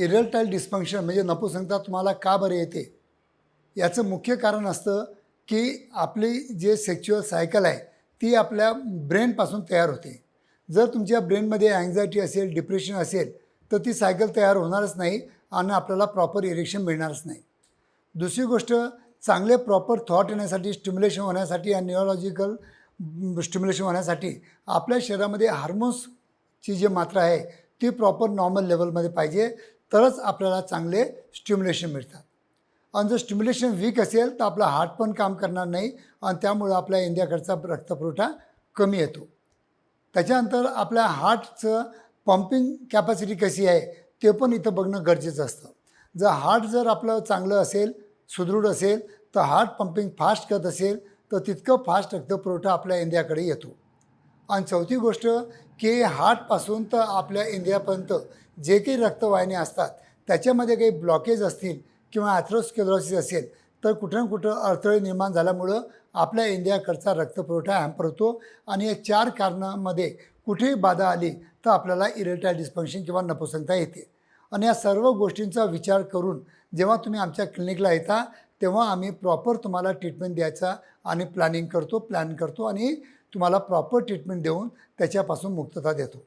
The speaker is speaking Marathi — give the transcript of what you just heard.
इरेक्टाईल डिस्फंक्शन म्हणजे नपुंसकता तुम्हाला का बरं येते, याचं मुख्य कारण असतं की आपली जे सेक्च्युअल सायकल आहे ती आपल्या ब्रेनपासून तयार होते. जर तुमच्या ब्रेनमध्ये अँक्झायटी असेल, डिप्रेशन असेल, तर ती सायकल तयार होणारच नाही आणि आपल्याला प्रॉपर इरेक्शन मिळणारच नाही. दुसरी गोष्ट, चांगले प्रॉपर थॉट येण्यासाठी, स्टिम्युलेशन होण्यासाठी आणि न्यूरोलॉजिकल स्टिम्युलेशन होण्यासाठी आपल्या शरीरामध्ये हार्मोन्सची जी मात्रा आहे ती प्रॉपर नॉर्मल लेवलमध्ये पाहिजे, तरच आपल्याला चांगले स्टिम्युलेशन मिळतात. आणि जर स्टिम्युलेशन वीक असेल तर आपला हार्ट पण काम करणार नाही आणि त्यामुळं आपल्या इंद्रियाकडचा रक्तपुरवठा कमी येतो. त्याच्यानंतर आपल्या हार्टचं पंपिंग कॅपॅसिटी कशी आहे ते पण इथं बघणं गरजेचं असतं. जर हार्ट जर आपलं चांगलं असेल, सुदृढ असेल, तर हार्ट पंपिंग फास्ट करत असेल तर तितकं फास्ट रक्तपुरवठा आपल्या इंद्रियाकडे येतो. आणि चौथी गोष्ट की हार्टपासून तर आपल्या इंद्रियापर्यंत जे काही रक्तवाहिन्या असतात त्याच्यामध्ये काही ब्लॉकेज असतील किंवा ॲथरोस्क्लेरोसिस असेल तर कुठं ना कुठं अडथळे निर्माण झाल्यामुळं आपल्या इंद्रियाकडचा रक्तपुरवठा हॅम्पर होतो आणि या 4 कारणामध्ये कुठेही बाधा आली तर आपल्याला इरेक्टाईल डिस्फंक्शन किंवा नपुंसकता येते. आणि या सर्व गोष्टींचा विचार करून जेव्हा तुम्ही आमच्या क्लिनिकला येता तेव्हा आम्ही प्रॉपर तुम्हाला ट्रीटमेंट द्यायचा आणि प्लॅन करतो आणि तुम्हाला प्रॉपर ट्रीटमेंट देऊन त्याच्यापासून मुक्तता देतो.